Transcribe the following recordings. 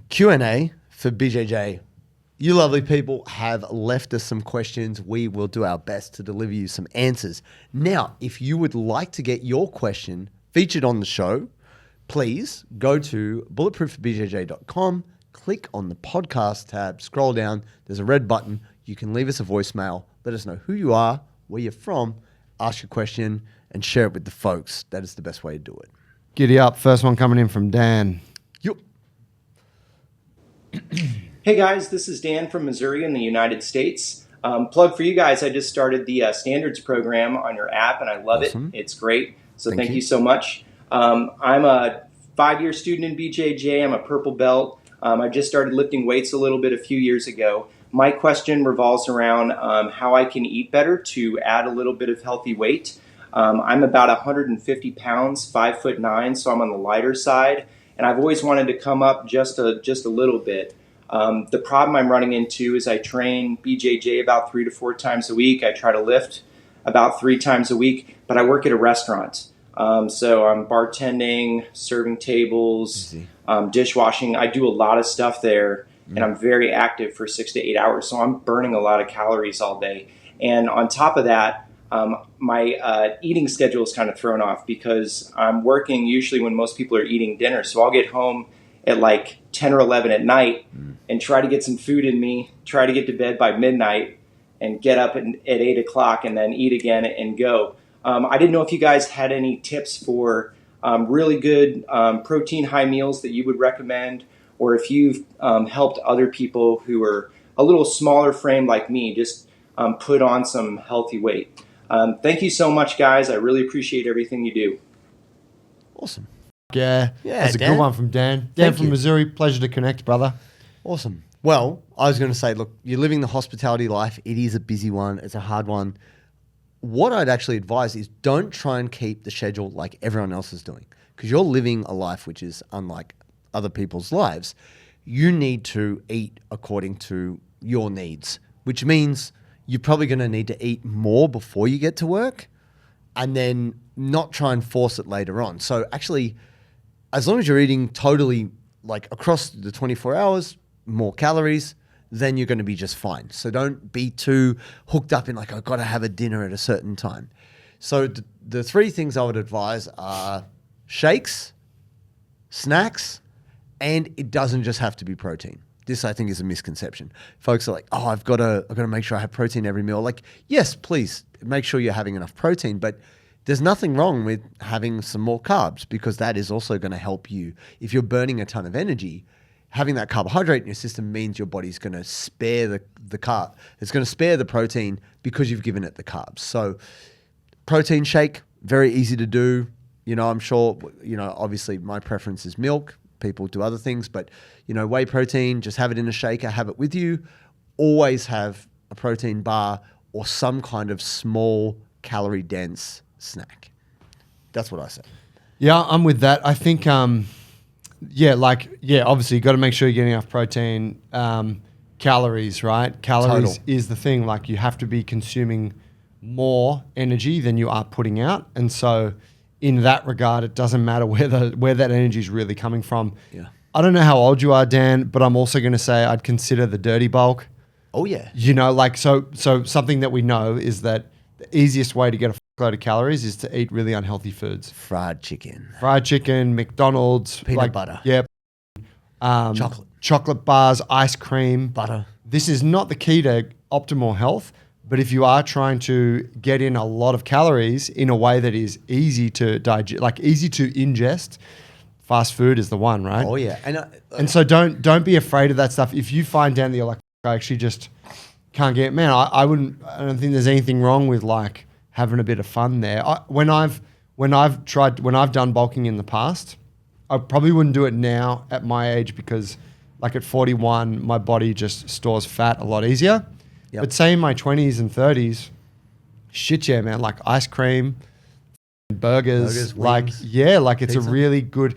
Q&A for BJJ. You lovely people have left us some questions. We will do our best to deliver you some answers. Now, if you would like to get your question featured on the show, please go to bulletproofbjj.com, click on the podcast tab, scroll down. There's a red button. You can leave us a voicemail. Let us know who you are, where you're from, ask your question, and share it with the folks. That is the best way to do it. Giddy up. First one coming in from Dan. Yup. Hey guys, this is Dan from Missouri in the United States. Plug for you guys, I just started the standards program on your app and I love it. It's great. So thank you so much. I'm a 5-year student in BJJ. I'm a purple belt. I just started lifting weights a little bit a few years ago. My question revolves around how I can eat better to add a little bit of healthy weight. I'm about 150 pounds, 5'9", so I'm on the lighter side. And I've always wanted to come up just a little bit. The problem I'm running into is I train BJJ about 3 to 4 times a week. I try to lift about 3 times a week, but I work at a restaurant. So I'm bartending, serving tables, dishwashing. I do a lot of stuff there, and I'm very active for 6 to 8 hours. So I'm burning a lot of calories all day. And on top of that, my eating schedule is kind of thrown off because I'm working usually when most people are eating dinner. So I'll get home at like 10 or 11 at night and try to get some food in me, try to get to bed by midnight and get up at 8 o'clock and then eat again and go. I didn't know if you guys had any tips for really good protein high meals that you would recommend, or if you've helped other people who are a little smaller frame like me just put on some healthy weight. Thank you so much, guys. I really appreciate everything you do. Awesome. Yeah, that's a Dan. good one from Dan. Dan from Missouri. Pleasure to connect, brother. Awesome. Well, I was going to say, look, you're living the hospitality life. It is a busy one. It's a hard one. What I'd actually advise is don't try and keep the schedule like everyone else is doing, because you're living a life which is unlike other people's lives. You need to eat according to your needs, which means you're probably going to need to eat more before you get to work and then not try and force it later on. So actually, as long as you're eating totally like across the 24 hours, more calories, then you're going to be just fine. So don't be too hooked up in like, I've got to have a dinner at a certain time. So the 3 things I would advise are shakes, snacks, and it doesn't just have to be protein. This, I think, is a misconception. Folks are like, oh, I've got to make sure I have protein every meal. Like, yes, please make sure you're having enough protein, but there's nothing wrong with having some more carbs, because that is also going to help you. If you're burning a ton of energy, having that carbohydrate in your system means your body's going to spare the carb. It's going to spare the protein because you've given it the carbs. So protein shake, very easy to do. You know, I'm sure, you know, obviously my preference is milk. People do other things, but, you know, whey protein, just have it in a shaker, have it with you. Always have a protein bar or some kind of small calorie dense snack. That's what I say. Yeah, I'm with that. I think, obviously you got to make sure you're getting enough protein, calories, right? Calories is the thing. Like, you have to be consuming more energy than you are putting out. And so in that regard, it doesn't matter where that energy is really coming from. Yeah. I don't know how old you are, Dan, but I'm also going to say I'd consider the dirty bulk. Oh yeah. You know, like, so something that we know is that the easiest way to get a load of calories is to eat really unhealthy foods. Fried chicken, McDonald's, peanut butter. Yep. Chocolate bars, ice cream, butter. This is not the key to optimal health, but if you are trying to get in a lot of calories in a way that is easy to digest, like easy to ingest, fast food is the one, right? Oh yeah. And so don't be afraid of that stuff. If you find down that you're like, I actually just can't get, man, I don't think there's anything wrong with like having a bit of fun there. When I've done bulking in the past, I probably wouldn't do it now at my age, because like at 41, my body just stores fat a lot easier. Yep. But say in my 20s and 30s, shit yeah, man, like ice cream, burgers like, wings, like it's pizza. A really good,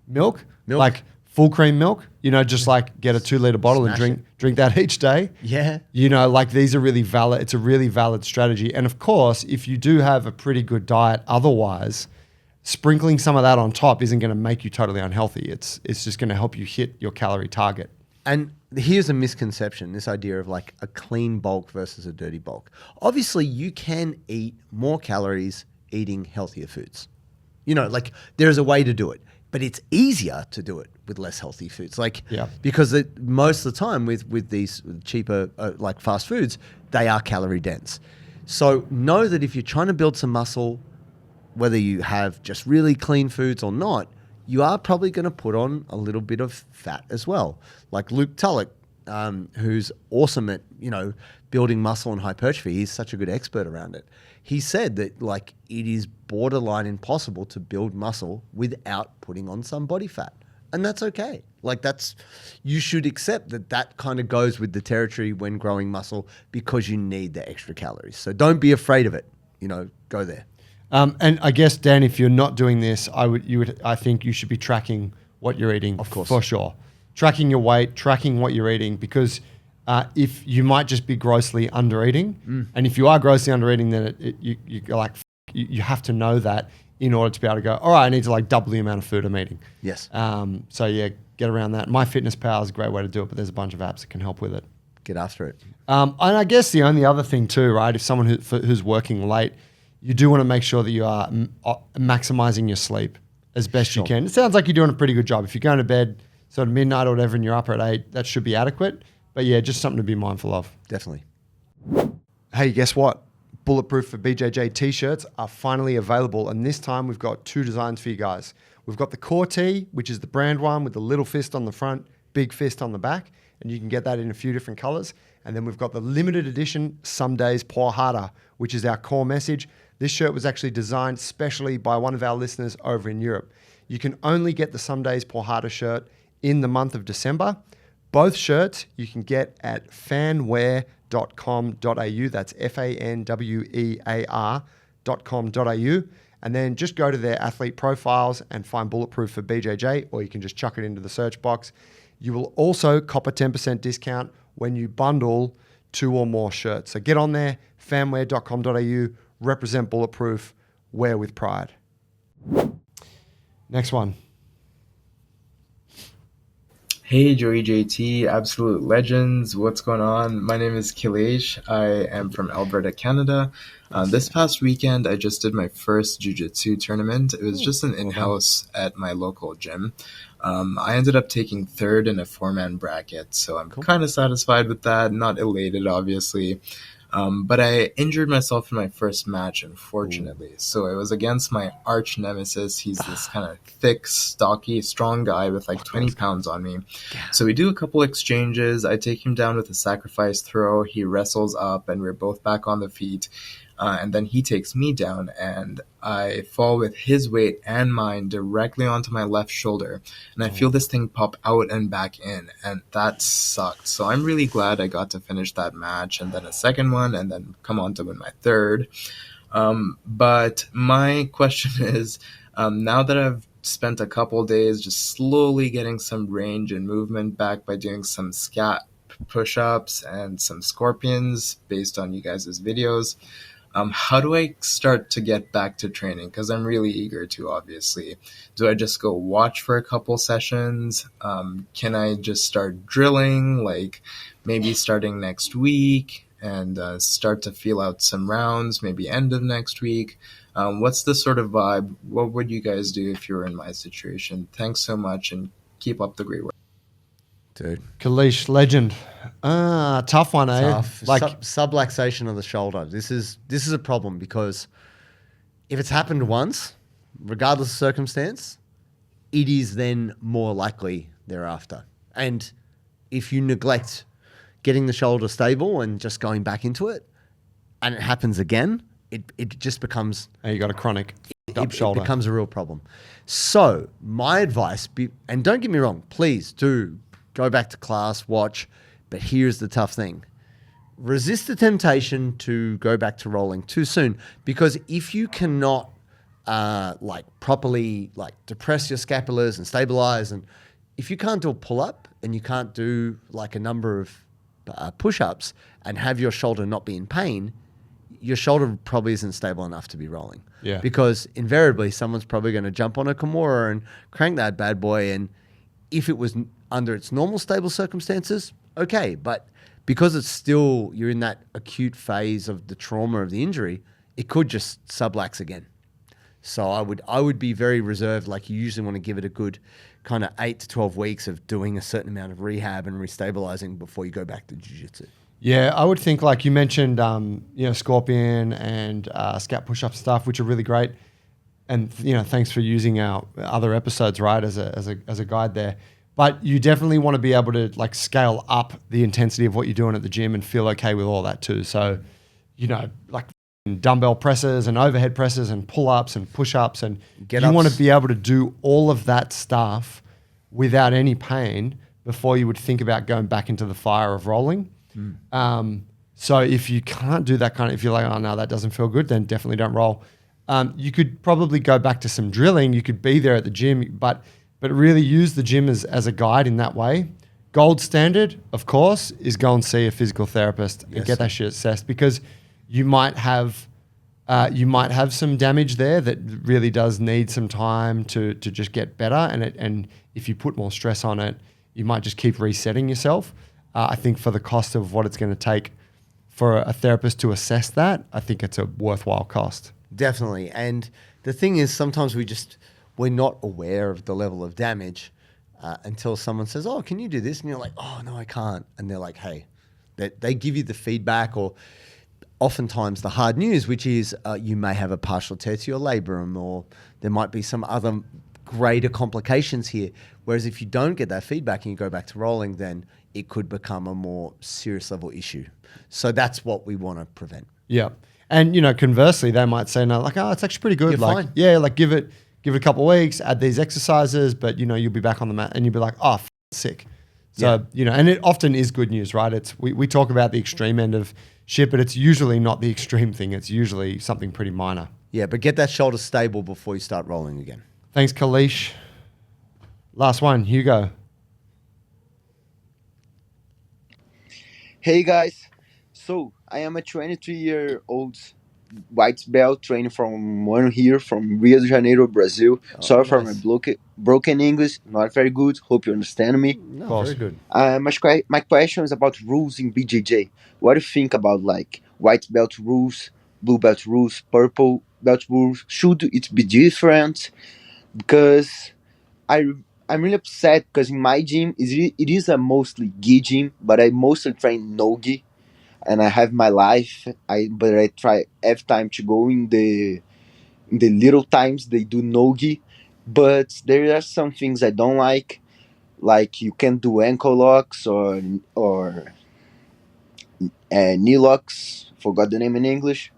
milk, like full cream milk, you know, just like get a 2-liter bottle and drink that each day. Yeah. You know, like these are really valid. It's a really valid strategy. And of course, if you do have a pretty good diet otherwise, sprinkling some of that on top isn't going to make you totally unhealthy. It's just going to help you hit your calorie target. And here's a misconception, this idea of like a clean bulk versus a dirty bulk. Obviously, you can eat more calories eating healthier foods. You know, like there's a way to do it, but it's easier to do it with less healthy foods. Like, because most of the time with these cheaper, like fast foods, they are calorie dense. So know that if you're trying to build some muscle, whether you have just really clean foods or not, you are probably going to put on a little bit of fat as well. Like Luke Tulloch, who's awesome at, building muscle and hypertrophy. He's such a good expert around it. He said that like it is borderline impossible to build muscle without putting on some body fat. And that's okay. Like you should accept that kind of goes with the territory when growing muscle because you need the extra calories. So don't be afraid of it. Go there. And I guess, Dan, if you're not doing this, I think you should be tracking what you're eating. Of course. For sure. Tracking your weight, tracking what you're eating, because if you might just be grossly under-eating. And if you are grossly under-eating, then you have to know that in order to be able to go, all right, I need to like double the amount of food I'm eating. Yes. So yeah, get around that. MyFitnessPal is a great way to do it, but there's a bunch of apps that can help with it. Get after it. And I guess the only other thing too, right, if someone who's working late, you do want to make sure that you are maximizing your sleep as best you can. It sounds like you're doing a pretty good job. If you're going to bed sort of midnight or whatever and you're up at 8, that should be adequate. But yeah, just something to be mindful of. Definitely. Hey, guess what? Bulletproof for BJJ t-shirts are finally available. And this time we've got 2 designs for you guys. We've got the core tee, which is the brand one with the little fist on the front, big fist on the back. And you can get that in a few different colors. And then we've got the limited edition Some Days Pour Harder, which is our core message. This shirt was actually designed specially by one of our listeners over in Europe. You can only get the Some Days Pour Harder shirt in the month of December. Both shirts you can get at fanwear.com.au. That's fanwear.com.au. And then just go to their athlete profiles and find Bulletproof for BJJ, or you can just chuck it into the search box. You will also cop a 10% discount when you bundle 2 or more shirts. So get on there, fanwear.com.au, represent Bulletproof, wear with pride. Next one. Hey, Joey JT, absolute legends. What's going on? My name is Kilesh. I am from Alberta, Canada. This past weekend, I just did my first jiu-jitsu tournament. It was just an in-house at my local gym. I ended up taking 3rd in a 4-man bracket, so I'm kind of satisfied with that. Not elated, obviously. But I injured myself in my first match, unfortunately. So it was against my arch nemesis. He's this kind of thick, stocky, strong guy with like 20 pounds on me. So we do a couple exchanges. I take him down with a sacrifice throw. He wrestles up, and we're both back on the feet. And then he takes me down, and I fall with his weight and mine directly onto my left shoulder. And I feel this thing pop out and back in, and that sucked. So I'm really glad I got to finish that match, and then a second one, and then come on to win my 3rd. But my question is, now that I've spent a couple days just slowly getting some range and movement back by doing some scat push-ups and some scorpions based on you guys' videos, how do I start to get back to training? Because I'm really eager to, obviously. Do I just go watch for a couple sessions? Can I just start drilling, like maybe starting next week and start to feel out some rounds, maybe end of next week? What's the sort of vibe? What would you guys do if you were in my situation? Thanks so much, and keep up the great work. Dude. Kalish, legend. Tough one, eh? Tough. Like subluxation of the shoulder. This is a problem because if it's happened once, regardless of circumstance, it is then more likely thereafter. And if you neglect getting the shoulder stable and just going back into it, and it happens again, it just becomes... And you got a chronic it shoulder. It becomes a real problem. So my advice, and don't get me wrong, please do go back to class, watch, but here's the tough thing. Resist the temptation to go back to rolling too soon, because if you cannot properly depress your scapulars and stabilize, and if you can't do a pull-up and you can't do like a number of push-ups and have your shoulder not be in pain, your shoulder probably isn't stable enough to be rolling. Yeah. Because invariably someone's probably going to jump on a Kimura and crank that bad boy. And if it was under its normal stable circumstances, okay. But because it's still, you're in that acute phase of the trauma of the injury, it could just subluxe again. So I would be very reserved. Like, you usually want to give it a good kind of 8 to 12 weeks of doing a certain amount of rehab and restabilizing before you go back to jiu-jitsu. Yeah, I would think, like you mentioned, scorpion and scat push-up stuff, which are really great. And thanks for using our other episodes, right, as a guide there. But you definitely want to be able to like scale up the intensity of what you're doing at the gym and feel okay with all that too. So, like dumbbell presses and overhead presses and pull-ups and push-ups, and you want to be able to do all of that stuff without any pain before you would think about going back into the fire of rolling. So if you can't do that if you're like, oh no, that doesn't feel good, then definitely don't roll. You could probably go back to some drilling. You could be there at the gym, but really use the gym as a guide in that way. Gold standard, of course, is go and see a physical therapist and get that shit assessed, because you might have some damage there that really does need some time to just get better. And if you put more stress on it, you might just keep resetting yourself. I think for the cost of what it's going to take for a therapist to assess that, I think it's a worthwhile cost. Definitely. And the thing is, sometimes we're not aware of the level of damage until someone says, oh, can you do this? And you're like, oh, no, I can't. And they're like, hey, they give you the feedback, or oftentimes the hard news, which is you may have a partial tear to your labrum, or there might be some other greater complications here. Whereas if you don't get that feedback and you go back to rolling, then it could become a more serious level issue. So that's what we want to prevent. Yeah. And, conversely, they might say, no, like, oh, it's actually pretty good. You're like, fine. Yeah, like give it a couple of weeks, add these exercises, but, you'll be back on the mat and you'll be like, oh, sick. So, and it often is good news, right? We talk about the extreme end of shit, but it's usually not the extreme thing. It's usually something pretty minor. Yeah, but get that shoulder stable before you start rolling again. Thanks, Kalish. Last one, Hugo. Hey guys, so I am a 23-year-old white belt training from one here from Rio de Janeiro, Brazil. Sorry for my broken English, not very good. Hope you understand me. No, very good. My question is about rules in BJJ. What do you think about like white belt rules, blue belt rules, purple belt rules? Should it be different? Because I'm really upset because in my gym, it is a mostly gi gym, but I mostly train no gi, and I have my life. But I try every time to go in the little times they do no gi, but there are some things I don't like you can do ankle locks or knee locks. Forgot the name in English.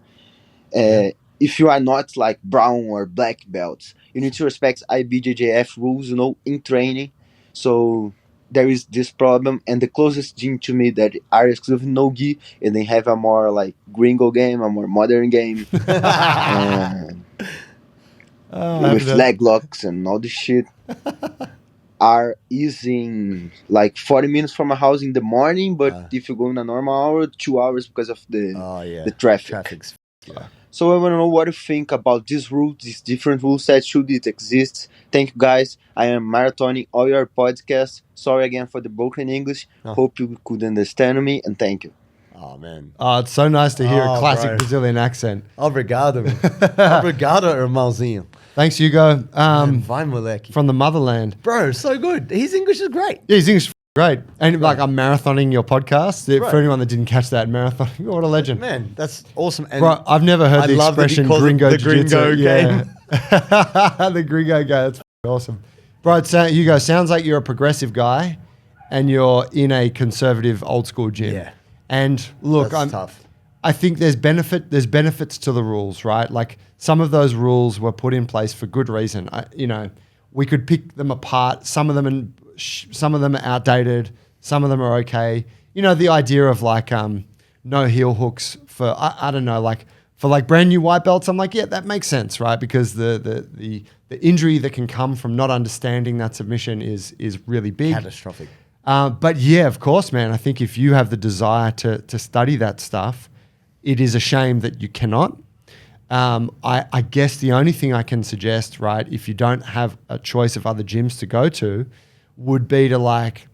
If you are not like brown or black belts, you need to respect IBJJF rules, in training. So there is this problem, and the closest gym to me that are exclusive no gi, and they have a more like gringo game, a more modern game, with leg locks and all this shit, are using like 40 minutes from my house in the morning, but if you go in a normal hour, 2 hours because of the traffic. Traffic's So I want to know what you think about these rules, these different rule sets. Should it exist? Thank you, guys. I am marathoning all your podcasts. Sorry again for the broken English. Hope you could understand me, and thank you. Oh, man. Oh, it's so nice to hear a classic Brazilian accent. Obrigado. Obrigado, irmãozinho. Thanks, Hugo. Vai, moleque. From the motherland. Bro, so good. His English is great. Yeah, his English is great. And like, I'm marathoning your podcast. For anyone that didn't catch that, marathoning, what a legend. Man, that's awesome. And bro, I've never heard the expression gringo the gringo game. Yeah. The gringo game. That's awesome. Bro, Hugo, sounds like you're a progressive guy and you're in a conservative old school gym. Yeah. And look, That's tough. I think there's benefits to the rules, right? Like some of those rules were put in place for good reason. We could pick them apart. Some of them are outdated. Some of them are okay. The idea of like no heel hooks for I don't know, like for like brand new white belts. I'm like, yeah, that makes sense, right? Because the injury that can come from not understanding that submission is really big, Catastrophic. But yeah, of course, man. I think if you have the desire to study that stuff, it is a shame that you cannot. I guess the only thing I can suggest, right, if you don't have a choice of other gyms to go to, would be to like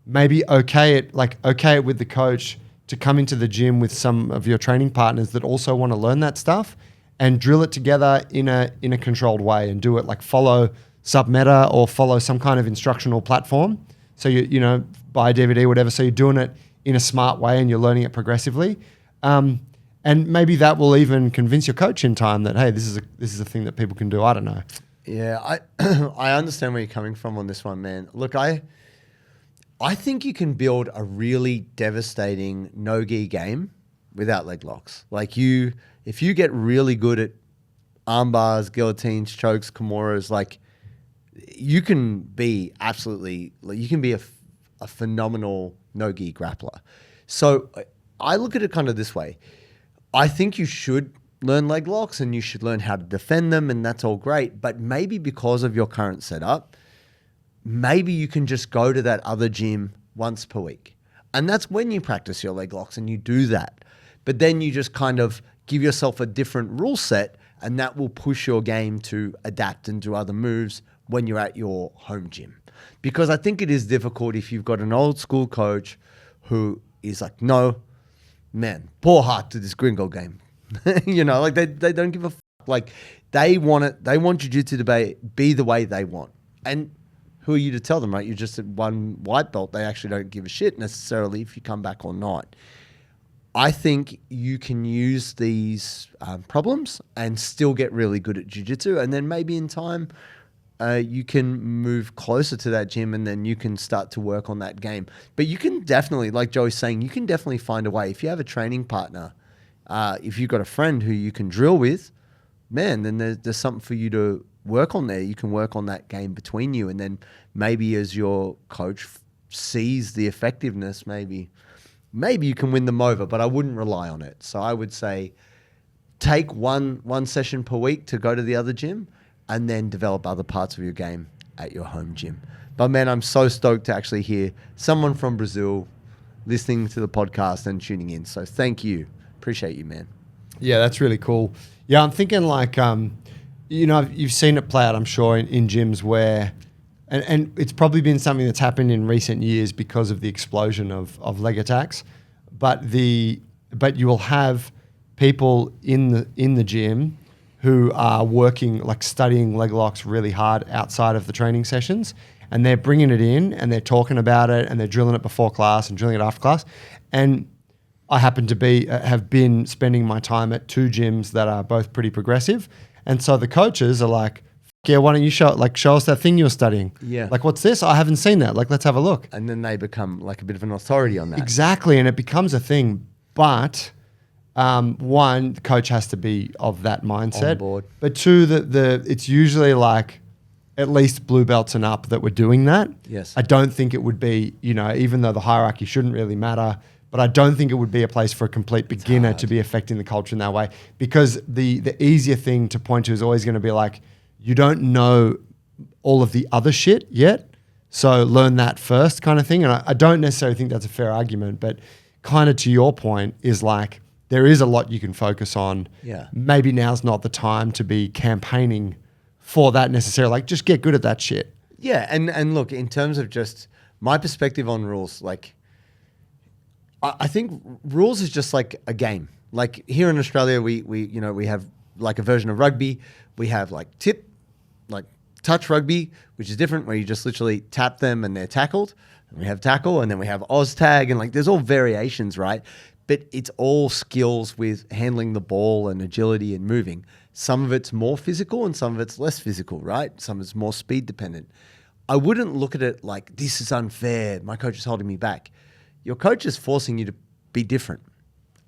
maybe okay it with the coach to come into the gym with some of your training partners that also want to learn that stuff and drill it together in a controlled way and do it like follow Submeta or follow some kind of instructional platform. So you know, buy a DVD, whatever. So you're doing it in a smart way and you're learning it progressively. And maybe that will even convince your coach in time that, hey, this is a thing that people can do. I don't know. Yeah, I understand where you're coming from on this one, man. Look, I think you can build a really devastating no-gi game without leg locks. Like if you get really good at arm bars, guillotines, chokes, kimuras, like you can be a phenomenal no-gi grappler. So I look at it kind of this way. I think you should learn leg locks and you should learn how to defend them, and that's all great. But maybe because of your current setup, maybe you can just go to that other gym once per week. And that's when you practice your leg locks and you do that. But then you just kind of give yourself a different rule set, and that will push your game to adapt and do other moves when you're at your home gym. Because I think it is difficult if you've got an old school coach who is like, no, man, pour heart to this gringo game. You know, like they don't give a fuck. Like they want jiu-jitsu to be the way they want. And who are you to tell them, right? You're just at one white belt. They actually don't give a shit necessarily if you come back or not. I think you can use these problems and still get really good at jiu-jitsu. And then maybe in time, you can move closer to that gym and then you can start to work on that game. But you can definitely, like Joey's saying, you can definitely find a way. If you have a training partner, if you've got a friend who you can drill with, man, then there's something for you to work on there. You can work on that game between you. And then maybe as your coach sees the effectiveness, maybe you can win them over, but I wouldn't rely on it. So I would say take one session per week to go to the other gym and then develop other parts of your game at your home gym. But man, I'm so stoked to actually hear someone from Brazil listening to the podcast and tuning in. So thank you. Appreciate you, man. Yeah, that's really cool. Yeah, I'm thinking like, you know, you've seen it play out, I'm sure, in gyms where, and it's probably been something that's happened in recent years because of the explosion of leg attacks. But you will have people in the gym who are working, like studying leg locks really hard outside of the training sessions, and they're bringing it in and they're talking about it and they're drilling it before class and drilling it after class. And I happen to have been spending my time at two gyms that are both pretty progressive. And so the coaches are like, yeah, why don't you show us that thing you're studying? Yeah. Like, what's this? I haven't seen that. Like, let's have a look. And then they become like a bit of an authority on that. Exactly. And it becomes a thing. But one, the coach has to be of that mindset. On board. But two, it's usually like at least blue belts and up that we're doing that. Yes. I don't think it would be, you know, even though the hierarchy shouldn't really matter, but I don't think it would be a place for a complete beginner to be affecting the culture in that way, because the easier thing to point to is always going to be like, you don't know all of the other shit yet, so learn that first kind of thing. And I don't necessarily think that's a fair argument, but kind of to your point is like, there is a lot you can focus on. Yeah. Maybe now's not the time to be campaigning for that necessarily. Like, just get good at that shit. Yeah, and look, in terms of just my perspective on rules, like, I think rules is just like a game. Like here in Australia, we have like a version of rugby. We have like touch rugby, which is different, where you just literally tap them and they're tackled. And we have tackle, and then we have Oz tag, and like there's all variations, right? But it's all skills with handling the ball and agility and moving. Some of it's more physical and some of it's less physical, right? Some of it's more speed dependent. I wouldn't look at it like, this is unfair, my coach is holding me back. Your coach is forcing you to be different,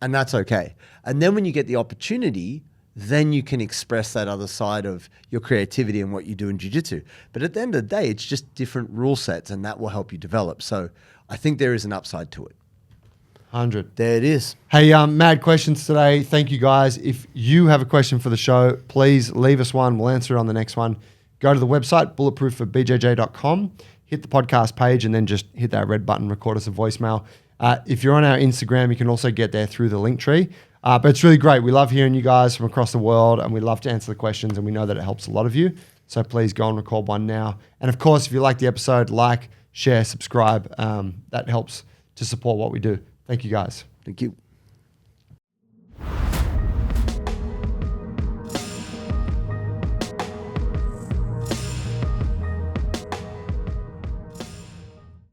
and that's okay. And then when you get the opportunity, then you can express that other side of your creativity and what you do in jiu-jitsu. But at the end of the day, it's just different rule sets, and that will help you develop. So I think there is an upside to it. 100. There it is. Hey, mad questions today. Thank you, guys. If you have a question for the show, please leave us one. We'll answer it on the next one. Go to the website, bulletproof.bjj.com, hit the podcast page, and then just hit that red button, record us a voicemail. If you're on our Instagram, you can also get there through the link tree. But it's really great. We love hearing you guys from across the world, and we love to answer the questions, and we know that it helps a lot of you. So please go and record one now. And of course, if you like the episode, like, share, subscribe. That helps to support what we do. Thank you, guys. Thank you.